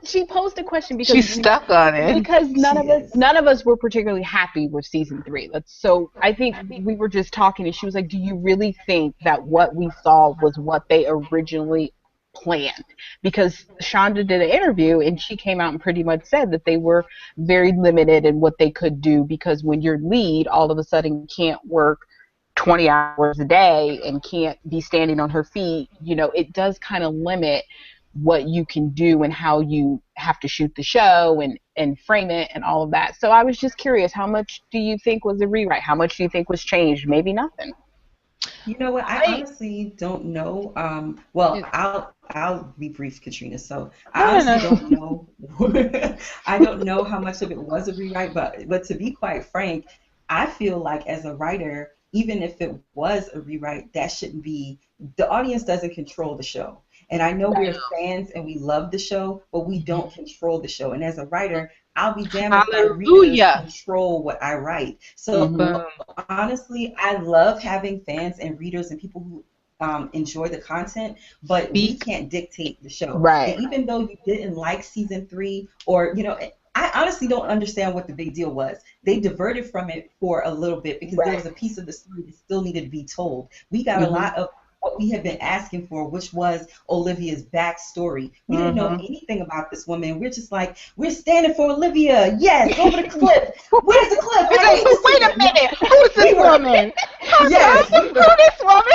she posed a question because She's stuck on it. because She is. none of us were particularly happy with season 3. So I think we were just talking, and she was like, "Do you really think that what we saw was what they originally planned?" Because Shonda did an interview, and she came out and pretty much said that they were very limited in what they could do because when your lead all of a sudden can't work 20 hours a day and can't be standing on her feet, it does kind of limit what you can do and how you have to shoot the show and frame it and all of that. So I was just curious, how much do you think was a rewrite? How much do you think was changed? Maybe nothing. You know what? I I, honestly don't know. Well, it, I'll be brief, Katrina. So I no, honestly no, don't no. know. I don't know how much of it was a rewrite, but to be quite frank, I feel like as a writer, even if it was a rewrite, that shouldn't be. The audience doesn't control the show. And I know we're fans and we love the show, but we don't control the show. And as a writer, I'll be damned if my readers Hallelujah. control what I write. So Boom. honestly, I love having fans and readers and people who enjoy the content, but we Speak. can't dictate the show. Right. And even though you didn't like season 3, or I honestly don't understand what the big deal was. They diverted from it for a little bit because there was a piece of the story that still needed to be told. We got a lot of what we had been asking for, which was Olivia's backstory. We didn't know anything about this woman. We're just like, we're standing for Olivia. Yes, over the cliff. Where's the cliff? I hate to see Wait a it. minute. Who's this woman? Yes, we Who's were, this woman?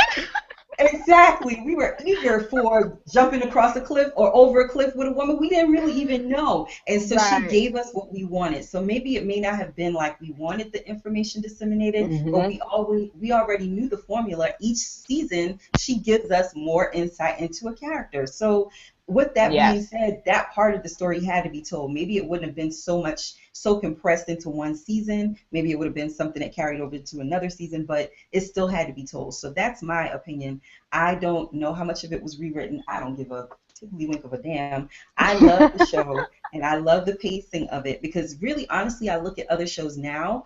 exactly. We were eager for jumping across a cliff or over a cliff with a woman we didn't really even know. And so she Right. gave us what we wanted. So maybe it may not have been like we wanted the information disseminated, but we already knew the formula. Each season, she gives us more insight into a character. So with that being Yes. said, that part of the story had to be told. Maybe it wouldn't have been so compressed into one season. Maybe it would have been something that carried over to another season, but it still had to be told. So that's my opinion. I don't know how much of it was rewritten. I don't give a tiddly wink of a damn. I love the show and I love the pacing of it because really, honestly, I look at other shows now.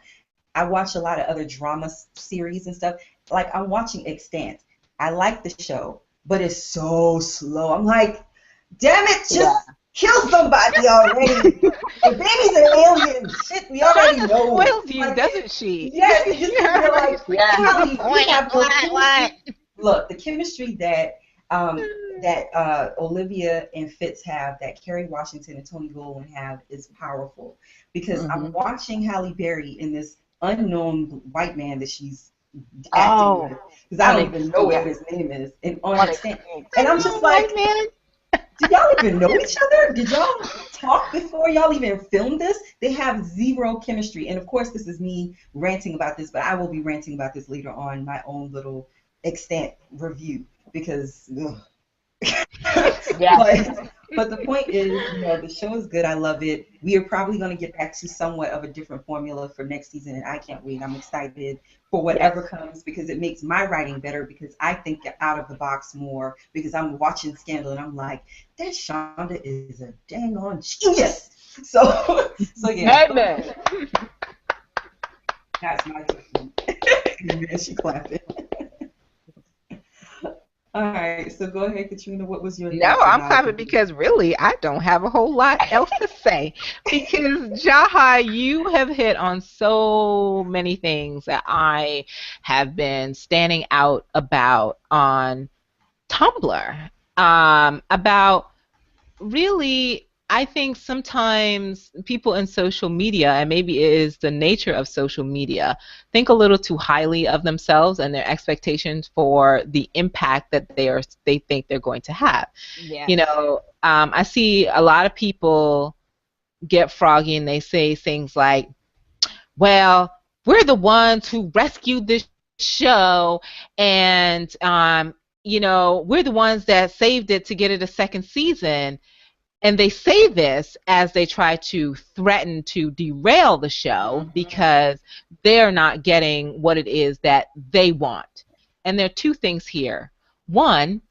I watch a lot of other drama series and stuff. Like I'm watching Extant. I like the show, but it's so slow. I'm like, damn it, just kill somebody already. The baby's an alien. Shit, we already Shonda know. spoils you, Like, doesn't she? yes, it just you're like, Yeah. Kelly, you have the What? chemistry. Look, the chemistry that Olivia and Fitz have, that Kerry Washington and Tony Goldwyn have, is powerful. Because I'm watching Halle Berry in this unknown white man that she's acting with, Oh, because I don't even know what unexplained. his name is, and on extent, and I'm just Unknown white like, man. do y'all even know each other? Did y'all talk before y'all even filmed this? They have zero chemistry. And of course, this is me ranting about this, but I will be ranting about this later on my own little extent review because ugh. Yes. but the point is, the show is good. I love it. We are probably going to get back to somewhat of a different formula for next season, and I can't wait. I'm excited for Yes. whatever comes because it makes my writing better because I think out of the box more because I'm watching Scandal and I'm like, that Shonda is a dang on genius. So yeah, Amen. that's my judgment. And she clapping. All right, so go ahead, Katrina. What was your No, thoughts I'm about clapping it? because really I don't have a whole lot else to say. Because Jaha, you have hit on so many things that I have been standing out about on Tumblr. About really, I think sometimes people in social media, and maybe it is the nature of social media, think a little too highly of themselves and their expectations for the impact that they think they're going to have. Yes. I see a lot of people get froggy and they say things like, well, we're the ones who rescued this show, and we're the ones that saved it to get it a second season. And they say this as they try to threaten to derail the show because they're not getting what it is that they want. And there are two things here. One,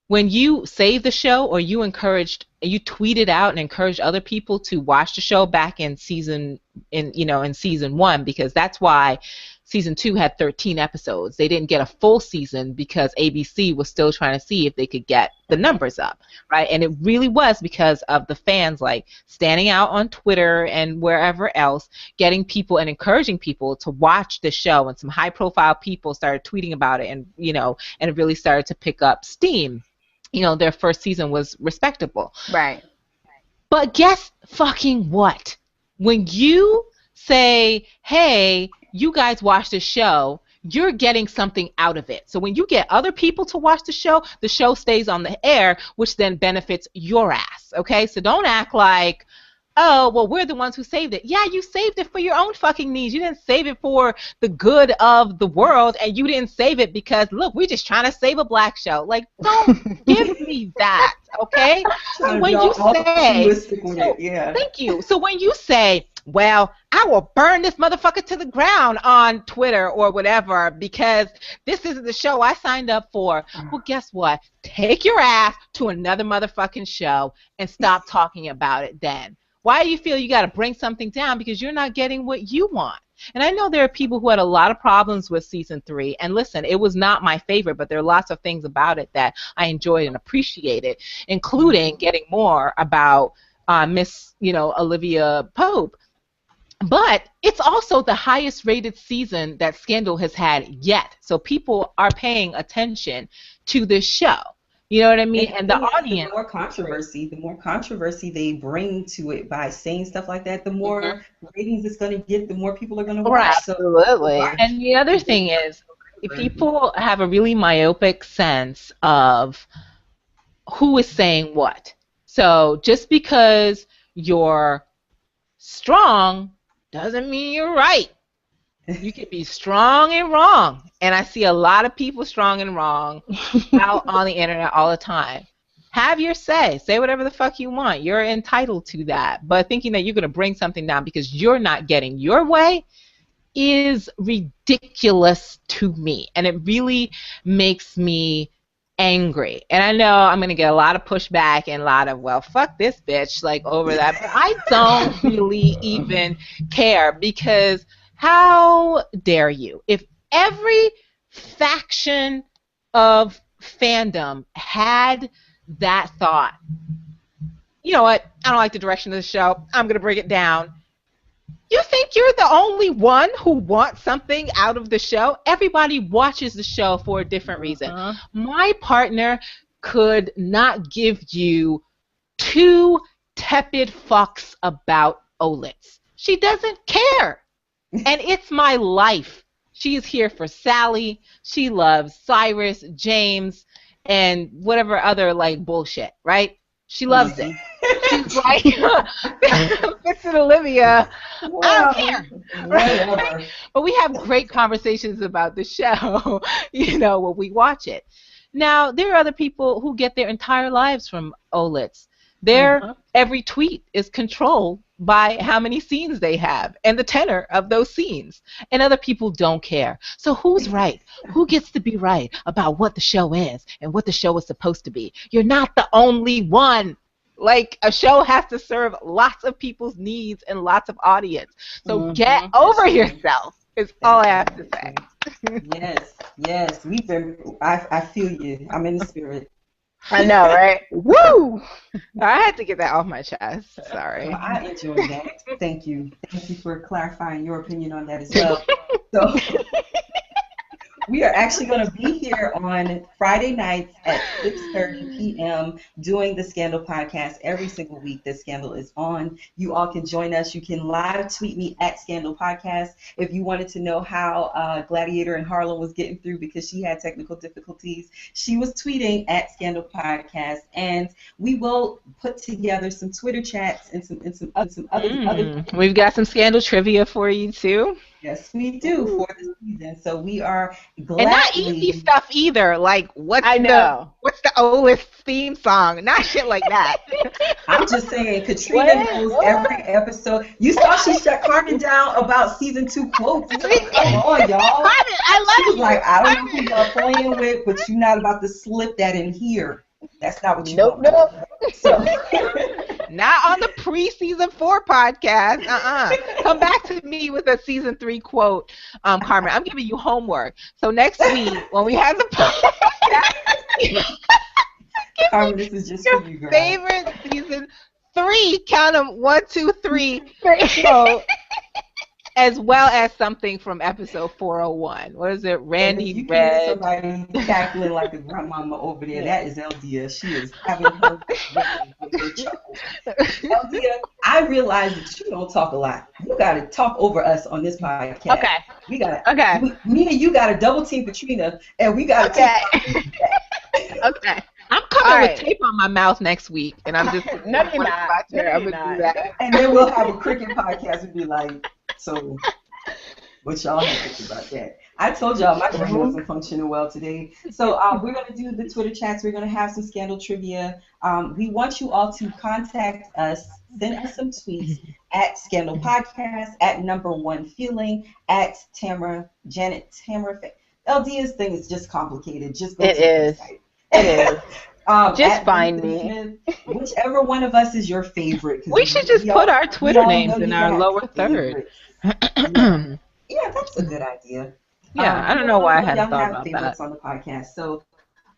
when you save the show or you tweeted out and encouraged other people to watch the show back in season one, because that's why season 2 had 13 episodes. They didn't get a full season because ABC was still trying to see if they could get the numbers up, right? And it really was because of the fans like standing out on Twitter and wherever else, getting people and encouraging people to watch the show, and some high profile people started tweeting about it, and and it really started to pick up steam. Their first season was respectable. Right. But guess fucking what? When you say, hey, you guys watch the show, you're getting something out of it. So when you get other people to watch the show stays on the air, which then benefits your ass, okay? So don't act like, oh, well, we're the ones who saved it. Yeah, you saved it for your own fucking needs. You didn't save it for the good of the world, and you didn't save it because, look, we're just trying to save a black show. Like, don't give me that, okay? So when you say, thank you. So when you say, well, I will burn this motherfucker to the ground on Twitter or whatever because this isn't the show I signed up for. Well, guess what? Take your ass to another motherfucking show and stop talking about it then. Why do you feel you got to bring something down because you're not getting what you want? And I know there are people who had a lot of problems with season 3. And listen, it was not my favorite, but there are lots of things about it that I enjoyed and appreciated, including getting more about Miss, Olivia Pope. But it's also the highest rated season that Scandal has had yet. So people are paying attention to this show. You know what I mean? And the audience. The more controversy they bring to it by saying stuff like that, the more ratings it's going to get, the more people are going to watch. Right. Absolutely. And the other thing is, people have a really myopic sense of who is saying what. So just because you're strong doesn't mean you're right. You can be strong and wrong. And I see a lot of people strong and wrong out on the internet all the time. Have your say. Say whatever the fuck you want. You're entitled to that. But thinking that you're going to bring something down because you're not getting your way is ridiculous to me. And it really makes me angry. And I know I'm going to get a lot of pushback and a lot of, well, fuck this bitch, like over that. But I don't really even care because how dare you? If every faction of fandom had that thought, you know what, I don't like the direction of the show, I'm going to bring it down. You think you're the only one who wants something out of the show? Everybody watches the show for a different reason. My partner could not give you two tepid fucks about Olitz. She doesn't care. And it's my life. She's here for Sally. She loves Cyrus, James, and whatever other like bullshit, right? She loves it. She's like, Fitz and Olivia, I don't Well, care. Right? whatever. But we have great conversations about the show, when we watch it. Now, there are other people who get their entire lives from OLITs. Their every tweet is controlled by how many scenes they have and the tenor of those scenes. And other people don't care. So who's right? Who gets to be right about what the show is and what the show is supposed to be? You're not the only one. Like, a show has to serve lots of people's needs and lots of audience. So get over yourself is all I have to say. Yes. We've been. I feel you. I'm in the spirit. I know, right? Woo! I had to get that off my chest. Sorry. Well, I enjoyed that. Thank you. Thank you for clarifying your opinion on that as well. So we are actually going to be here on Friday nights at 6:30 p.m. doing the Scandal podcast every single week that Scandal is on. You all can join us. You can live tweet me at Scandal Podcast if you wanted to know how Gladiator in Harlem was getting through because she had technical difficulties. She was tweeting at Scandal Podcast, and we will put together some Twitter chats and some other. We've got some Scandal trivia for you too. Yes, we do for the season. So we are gladly. And not easy stuff either. Like, what's the oldest theme song? Not shit like that. I'm just saying, Katrina knows every episode. You saw she shut Carmen down about season 2 quotes. Come on, y'all. Carmen, I love She was you. like, I don't know who y'all playing with, but you're not about to slip that in here. That's not what you want. Nope. So. Not on the pre-season 4 podcast. Come back to me with a season 3 quote, Carmen. I'm giving you homework. So next week when we have the podcast, Carmen, this is just for you, girl. Favorite season 3. Count them 1, 2, 3. So, as well as something from episode 401. What is it? Randy Red. Somebody cackling like a grandmama over there. That is Elde'a. She is having her chuckle. Elde'a, I realize that you don't talk a lot. You got to talk over us on this podcast. Okay. We got Okay. Me and you got to double team Katrina, and we got to Okay. I'm coming with tape on my mouth next week, and I'm just No, you're not. I'm gonna do that. And then we'll have a cricket podcast and be like, so what y'all have to think about that? I told y'all my brain wasn't functioning well today. So we're going to do the Twitter chats. We're going to have some Scandal trivia. We want you all to contact us, send us some tweets at Scandal Podcast, at #1feeling, at Janet Tamara. Eldea's thing is just complicated. Just go to the website. It is. Just find Langstan me. Smith, whichever one of us is your favorite. We should just put our Twitter names in our lower third. Yeah, that's a good idea. Yeah, I don't know why I hadn't thought about favorites that. on the podcast. So,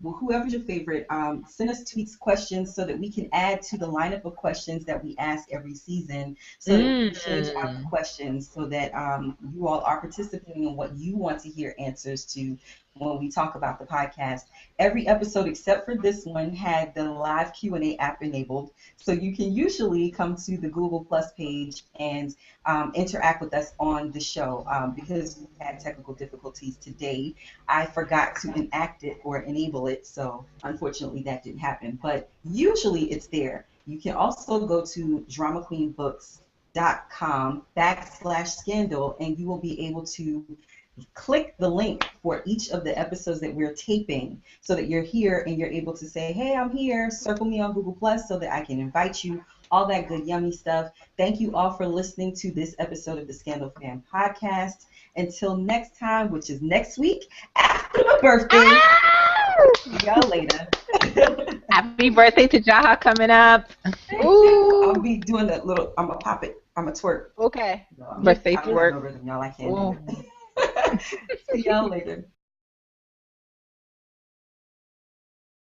whoever's your favorite, send us tweets, questions, so that we can add to the lineup of questions that we ask every season. So that we can change out the questions so that you all are participating in what you want to hear answers to when we talk about the podcast. Every episode except for this one had the live Q&A app enabled, so you can usually come to the Google Plus page and interact with us on the show. Because we had technical difficulties today, I forgot to enact it or enable it, so unfortunately that didn't happen. But usually it's there. You can also go to dramaqueenbooks.com/scandal, and you will be able to click the link for each of the episodes that we're taping so that you're here and you're able to say, hey, I'm here, circle me on Google Plus so that I can invite you, all that good yummy stuff. Thank you all for listening to this episode of the Scandal Fan Podcast. Until next time, which is next week after my birthday. See y'all later. Happy birthday to Jaha coming up. Ooh. I'll be doing that little, I'm going to pop it. I'm going to twerk. Okay. No, Birthday I twerk. don't know rhythm, y'all. I can't do it. See y'all later.